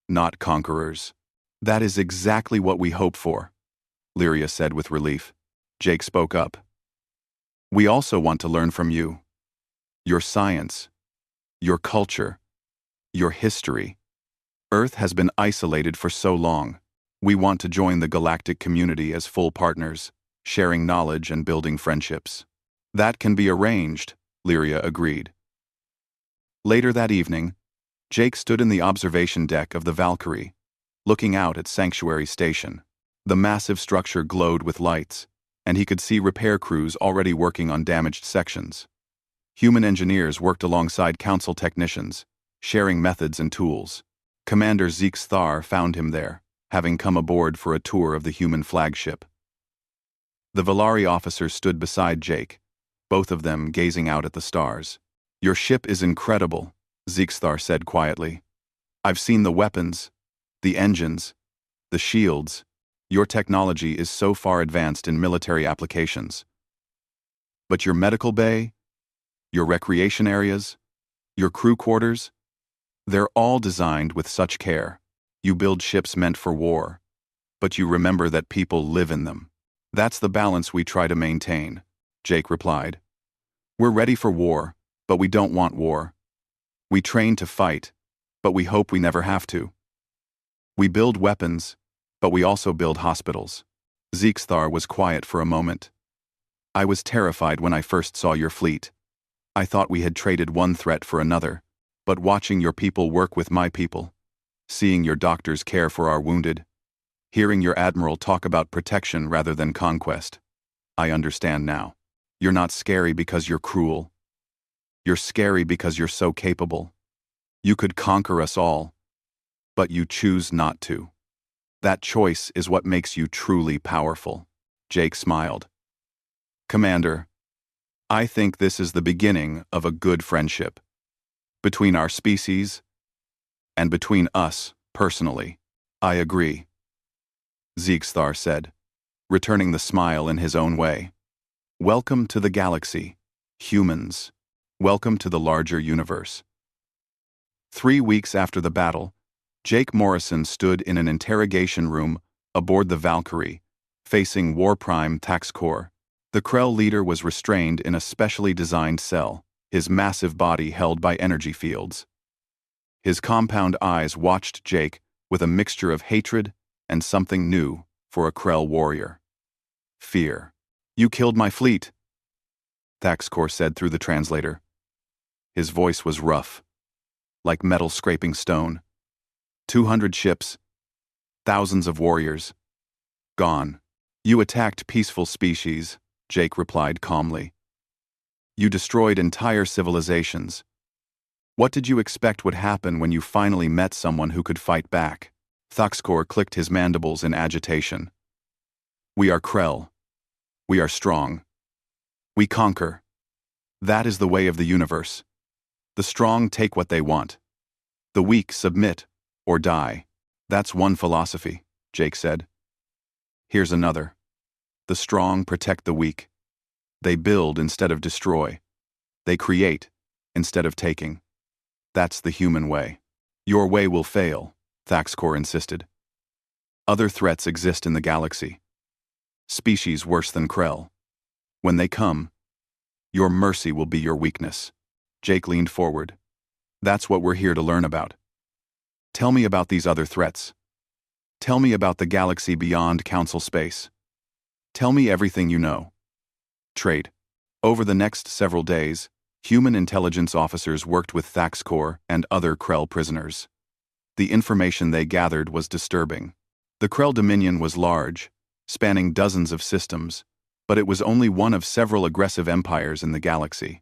not conquerors. That is exactly what we hope for, Lyria said with relief. Jake spoke up. We also want to learn from you. Your science, your culture, your history. Earth has been isolated for so long. We want to join the galactic community as full partners, sharing knowledge and building friendships. That can be arranged, Lyria agreed. Later that evening, Jake stood in the observation deck of the Valkyrie, looking out at Sanctuary Station. The massive structure glowed with lights, and he could see repair crews already working on damaged sections. Human engineers worked alongside Council technicians, sharing methods and tools. Commander Zeke Thar found him there, having come aboard for a tour of the human flagship. The Valari officers stood beside Jake, both of them gazing out at the stars. Your ship is incredible, Zeke Thar said quietly. I've seen the weapons, the engines, the shields. Your technology is so far advanced in military applications. But your medical bay, your recreation areas, your crew quarters, they're all designed with such care. You build ships meant for war, but you remember that people live in them. That's the balance we try to maintain, Jake replied. We're ready for war, but we don't want war. We train to fight, but we hope we never have to. We build weapons, but we also build hospitals. Zeke Thar was quiet for a moment. I was terrified when I first saw your fleet. I thought we had traded one threat for another, but watching your people work with my people, seeing your doctors care for our wounded, hearing your admiral talk about protection rather than conquest, I understand now. You're not scary because you're cruel. You're scary because you're so capable. You could conquer us all, but you choose not to. That choice is what makes you truly powerful. Jake smiled. Commander, I think this is the beginning of a good friendship. Between our species, and between us, personally. I agree, Zeke Thar said, returning the smile in his own way. Welcome to the galaxy, humans. Welcome to the larger universe. 3 weeks after the battle, Jake Morrison stood in an interrogation room aboard the Valkyrie, facing War Prime Taxcor. The Krell leader was restrained in a specially designed cell, his massive body held by energy fields. His compound eyes watched Jake with a mixture of hatred and something new for a Krell warrior. Fear. You killed my fleet, Taxcor said through the translator. His voice was rough, like metal scraping stone. 200 ships, thousands of warriors, gone. You attacked peaceful species, Jake replied calmly. You destroyed entire civilizations. What did you expect would happen when you finally met someone who could fight back? Taxcor clicked his mandibles in agitation. We are Krell. We are strong. We conquer. That is the way of the universe. The strong take what they want. The weak submit or die. That's one philosophy, Jake said. Here's another. The strong protect the weak. They build instead of destroy. They create instead of taking. That's the human way. Your way will fail, Taxcor insisted. Other threats exist in the galaxy. Species worse than Krell. When they come, your mercy will be your weakness. Jake leaned forward. That's what we're here to learn about. Tell me about these other threats. Tell me about the galaxy beyond Council space. Tell me everything you know. Trade. Over the next several days, human intelligence officers worked with Taxcor and other Krell prisoners. The information they gathered was disturbing. The Krell Dominion was large, spanning dozens of systems, but it was only one of several aggressive empires in the galaxy.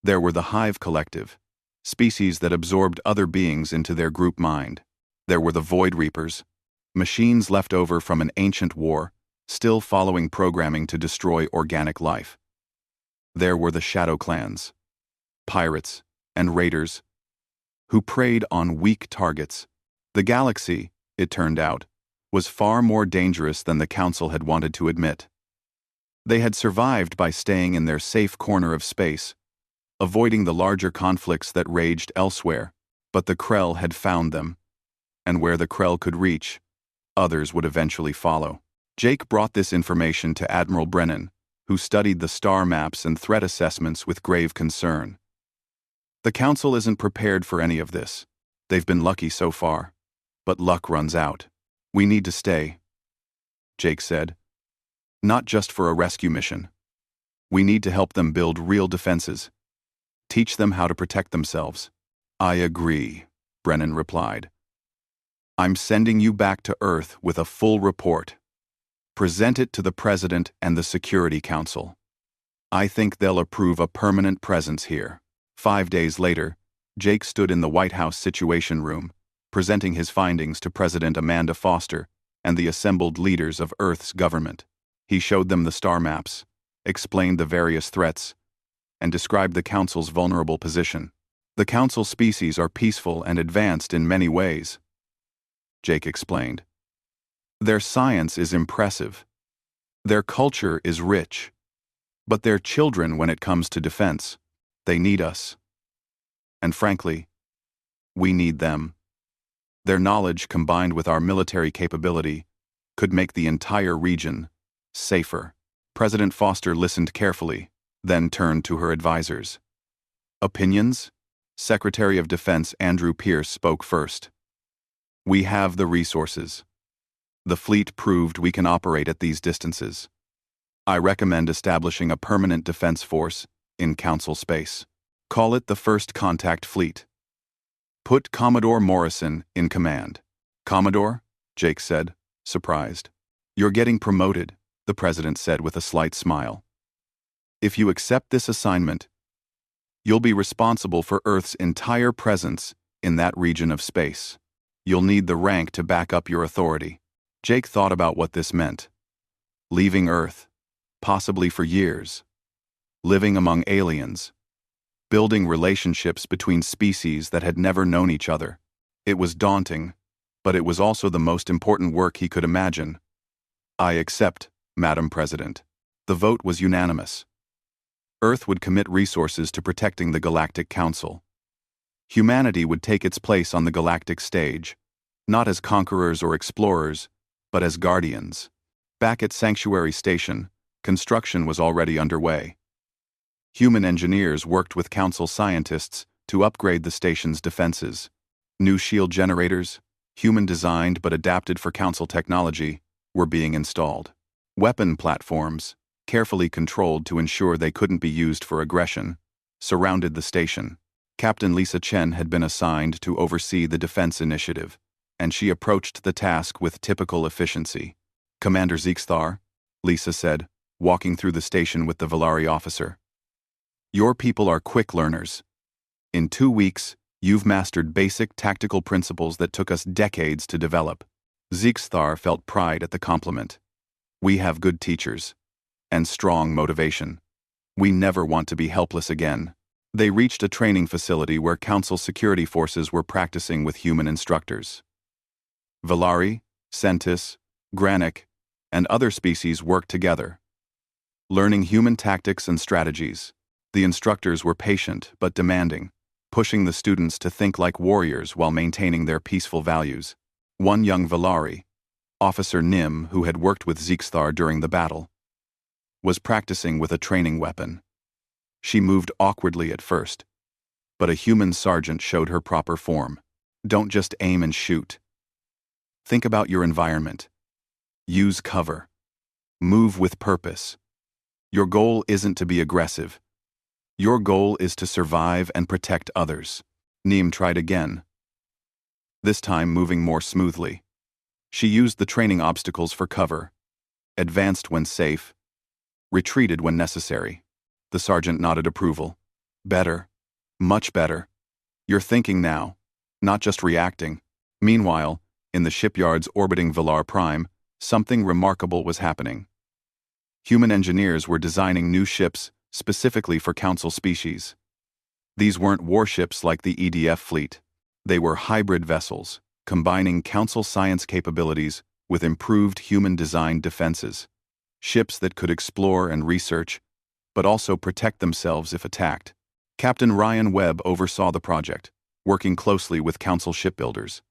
There were the Hive Collective, species that absorbed other beings into their group mind. There were the Void Reapers, Machines left over from an ancient war, still following programming to destroy organic life. There were the shadow clans, pirates, and raiders, who preyed on weak targets. The galaxy, it turned out, was far more dangerous than the Council had wanted to admit. They had survived by staying in their safe corner of space, avoiding the larger conflicts that raged elsewhere, but the Krell had found them, and where the Krell could reach, others would eventually follow. Jake brought this information to Admiral Brennan, who studied the star maps and threat assessments with grave concern. The Council isn't prepared for any of this. They've been lucky so far, but luck runs out. We need to stay, Jake said. Not just for a rescue mission. We need to help them build real defenses. Teach them how to protect themselves. I agree, Brennan replied. I'm sending you back to Earth with a full report. Present it to the President and the Security Council. I think they'll approve a permanent presence here. 5 days later, Jake stood in the White House Situation Room, presenting his findings to President Amanda Foster and the assembled leaders of Earth's government. He showed them the star maps, explained the various threats, and described the Council's vulnerable position. The Council species are peaceful and advanced in many ways, Jake explained. Their science is impressive. Their culture is rich. But they're children when it comes to defense. They need us. And frankly, we need them. Their knowledge combined with our military capability could make the entire region safer. President Foster listened carefully, then turned to her advisors. Opinions? Secretary of Defense Andrew Pierce spoke first. We have the resources. The fleet proved we can operate at these distances. I recommend establishing a permanent defense force in Council space. Call it the First Contact Fleet. Put Commodore Morrison in command. Commodore? Jake said, surprised. You're getting promoted, the President said with a slight smile. If you accept this assignment, you'll be responsible for Earth's entire presence in that region of space. You'll need the rank to back up your authority. Jake thought about what this meant. Leaving Earth, possibly for years. Living among aliens. Building relationships between species that had never known each other. It was daunting, but it was also the most important work he could imagine. I accept, Madam President. The vote was unanimous. Earth would commit resources to protecting the Galactic Council. Humanity would take its place on the galactic stage, not as conquerors or explorers, but as guardians. Back at Sanctuary Station, construction was already underway. Human engineers worked with Council scientists to upgrade the station's defenses. New shield generators, human-designed but adapted for Council technology, were being installed. Weapon platforms, carefully controlled to ensure they couldn't be used for aggression, surrounded the station. Captain Lisa Chen had been assigned to oversee the defense initiative, and she approached the task with typical efficiency. Commander Zeeksthar, Lisa said, walking through the station with the Valari officer. Your people are quick learners. In 2 weeks, you've mastered basic tactical principles that took us decades to develop. Zeeksthar felt pride at the compliment. We have good teachers. And strong motivation. We never want to be helpless again. They reached a training facility where Council security forces were practicing with human instructors. Valari, Centis, Granic, and other species worked together, learning human tactics and strategies. The instructors were patient but demanding, pushing the students to think like warriors while maintaining their peaceful values. One young Valari, Officer Nim, who had worked with Zeeksthar during the battle, was practicing with a training weapon. She moved awkwardly at first, but a human sergeant showed her proper form. Don't just aim and shoot. Think about your environment. Use cover. Move with purpose. Your goal isn't to be aggressive. Your goal is to survive and protect others. Neem tried again, this time moving more smoothly. She used the training obstacles for cover, advanced when safe, retreated when necessary. The sergeant nodded approval. Better. Much better. You're thinking now, not just reacting. Meanwhile, In the shipyards orbiting Villar Prime, something remarkable was happening. Human engineers were designing new ships specifically for Council species. These weren't warships like the EDF fleet. They were hybrid vessels, combining Council science capabilities with improved human-designed defenses. Ships that could explore and research, but also protect themselves if attacked. Captain Ryan Webb oversaw the project, working closely with Council shipbuilders.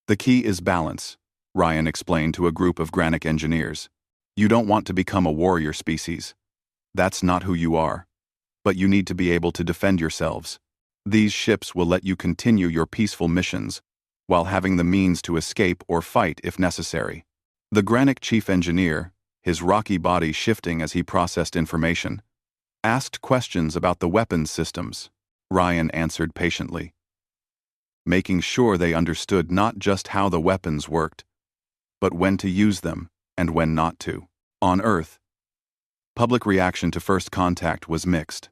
The key is balance, Ryan explained to a group of Granic engineers. You don't want to become a warrior species. That's not who you are. But you need to be able to defend yourselves. These ships will let you continue your peaceful missions while having the means to escape or fight if necessary. The Granic chief engineer, his rocky body shifting as he processed information, asked questions about the weapons systems. Ryan answered patiently, making sure they understood not just how the weapons worked, but when to use them and when not to. On Earth, public reaction to first contact was mixed.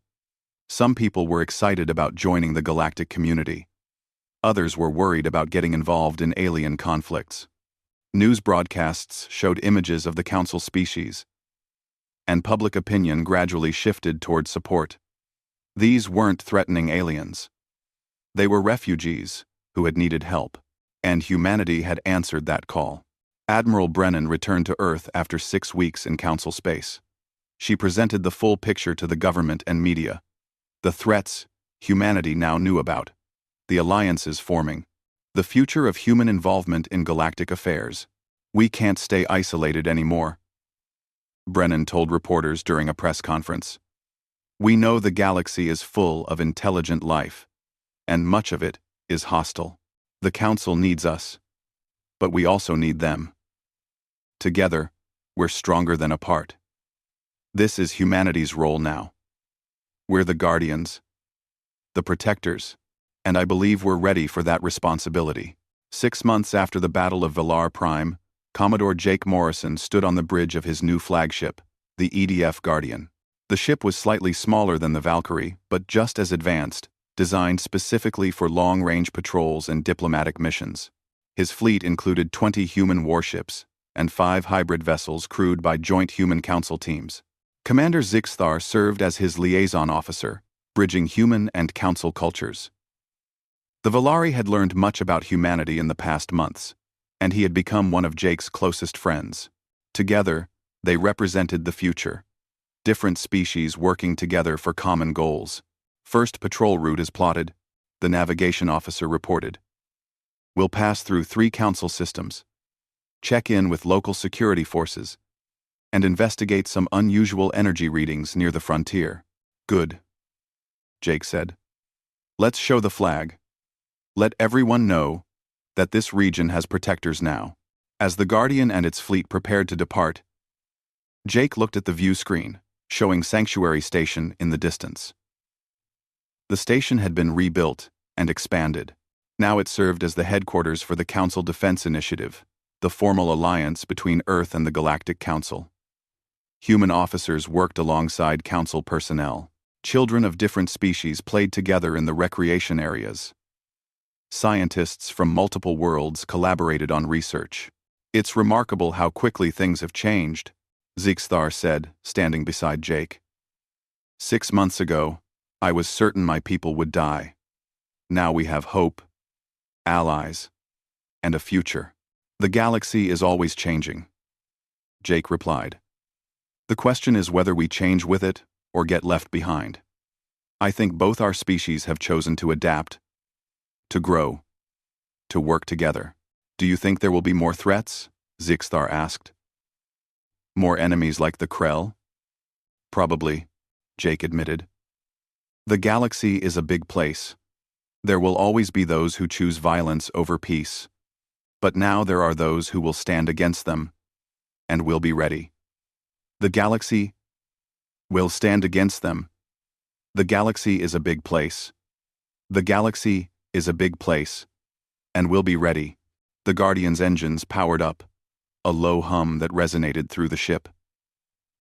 Some people were excited about joining the galactic community. Others were worried about getting involved in alien conflicts. News broadcasts showed images of the Council species, and public opinion gradually shifted toward support. These weren't threatening aliens. They were refugees who had needed help, and humanity had answered that call. Admiral Brennan returned to Earth after 6 weeks in Council space. She presented the full picture to the government and media. The threats humanity now knew about, the alliances forming, the future of human involvement in galactic affairs. We can't stay isolated anymore, Brennan told reporters during a press conference. We know the galaxy is full of intelligent life, and much of it is hostile. The Council needs us, but we also need them. Together, we're stronger than apart. This is humanity's role now. We're the guardians, the protectors, and I believe we're ready for that responsibility. 6 months after the Battle of Villar Prime, Commodore Jake Morrison stood on the bridge of his new flagship, the EDF Guardian. The ship was slightly smaller than the Valkyrie, but just as advanced, designed specifically for long-range patrols and diplomatic missions. His fleet included 20 human warships and 5 hybrid vessels crewed by joint human council teams. Commander Zixthar served as his liaison officer, bridging human and council cultures. The Valari had learned much about humanity in the past months, and he had become one of Jake's closest friends. Together, they represented the future. Different species working together for common goals. First patrol route is plotted, the navigation officer reported. We'll pass through 3 council systems, check in with local security forces, and investigate some unusual energy readings near the frontier. Good, Jake said. Let's show the flag. Let everyone know that this region has protectors now. As the Guardian and its fleet prepared to depart, Jake looked at the view screen, showing Sanctuary Station in the distance. The station had been rebuilt and expanded. Now it served as the headquarters for the Council Defense Initiative, the formal alliance between Earth and the Galactic Council. Human officers worked alongside Council personnel. Children of different species played together in the recreation areas. Scientists from multiple worlds collaborated on research. It's remarkable how quickly things have changed, Zixthar said, standing beside Jake. 6 months ago, I was certain my people would die. Now we have hope, allies, and a future. The galaxy is always changing, Jake replied. The question is whether we change with it or get left behind. I think both our species have chosen to adapt, to grow, to work together. Do you think there will be more threats? Zixthar asked. More enemies like the Krell? Probably, Jake admitted. The galaxy is a big place. There will always be those who choose violence over peace. But now there are those who will stand against them, and will be ready. The galaxy will stand against them. The galaxy is a big place. The galaxy is a big place, and will be ready. The Guardian's engines powered up, a low hum that resonated through the ship.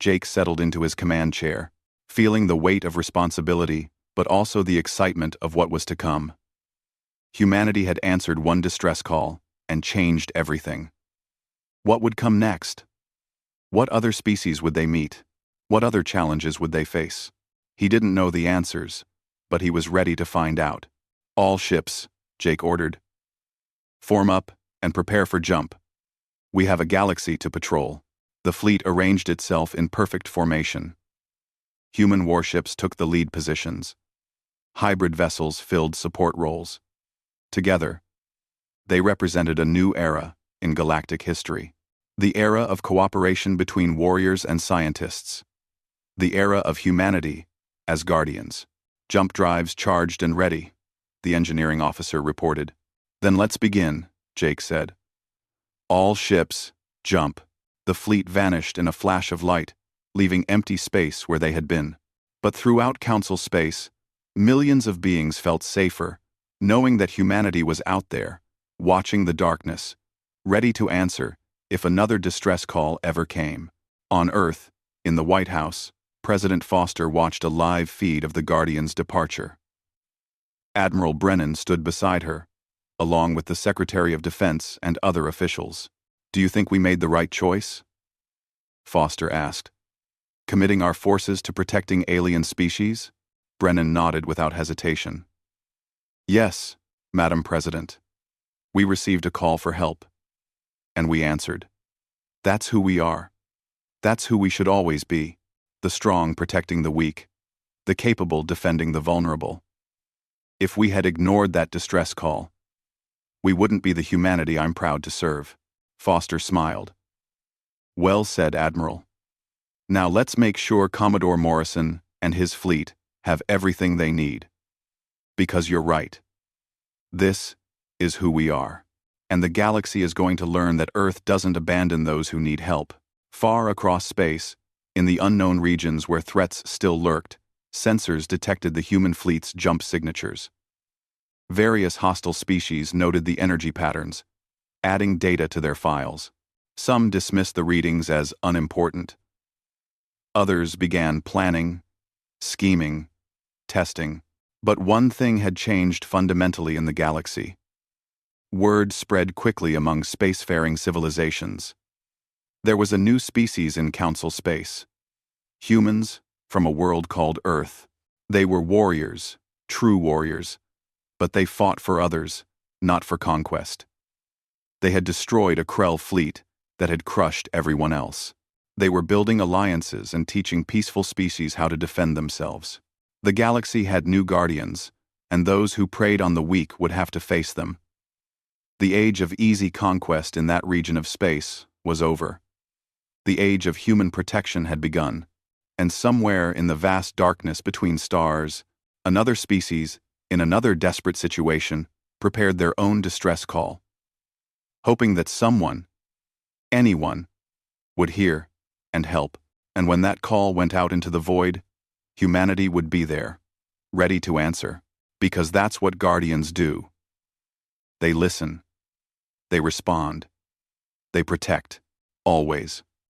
Jake settled into his command chair, feeling the weight of responsibility, but also the excitement of what was to come. Humanity had answered one distress call, and changed everything. What would come next? What other species would they meet? What other challenges would they face? He didn't know the answers, but he was ready to find out. All ships, Jake ordered. Form up and prepare for jump. We have a galaxy to patrol. The fleet arranged itself in perfect formation. Human warships took the lead positions. Hybrid vessels filled support roles. Together, they represented a new era in galactic history. The era of cooperation between warriors and scientists. The era of humanity as guardians. Jump drives charged and ready, the engineering officer reported. Then let's begin, Jake said. All ships, jump. The fleet vanished in a flash of light, leaving empty space where they had been. But throughout Council space, millions of beings felt safer, knowing that humanity was out there, watching the darkness, ready to answer if another distress call ever came. On Earth, in the White House, President Foster watched a live feed of the Guardian's departure. Admiral Brennan stood beside her, along with the Secretary of Defense and other officials. Do you think we made the right choice? Foster asked. Committing our forces to protecting alien species? Brennan nodded without hesitation. Yes, Madam President. We received a call for help. And we answered. That's who we are. That's who we should always be. The strong protecting the weak. The capable defending the vulnerable. If we had ignored that distress call, we wouldn't be the humanity I'm proud to serve. Foster smiled. Well said, Admiral. Now let's make sure Commodore Morrison and his fleet have everything they need. Because you're right. This is who we are. And the galaxy is going to learn that Earth doesn't abandon those who need help. Far across space, in the unknown regions where threats still lurked, sensors detected the human fleet's jump signatures. Various hostile species noted the energy patterns, adding data to their files. Some dismissed the readings as unimportant. Others began planning, scheming, testing. But one thing had changed fundamentally in the galaxy. Word spread quickly among spacefaring civilizations. There was a new species in Council space. Humans from a world called Earth. They were warriors, true warriors, but they fought for others, not for conquest. They had destroyed a Krell fleet that had crushed everyone else. They were building alliances and teaching peaceful species how to defend themselves. The galaxy had new guardians, and those who preyed on the weak would have to face them. The age of easy conquest in that region of space was over. The age of human protection had begun, and somewhere in the vast darkness between stars, another species, in another desperate situation, prepared their own distress call, hoping that someone, anyone, would hear and help. And when that call went out into the void, humanity would be there, ready to answer, because that's what guardians do. They listen. They respond. They protect, always.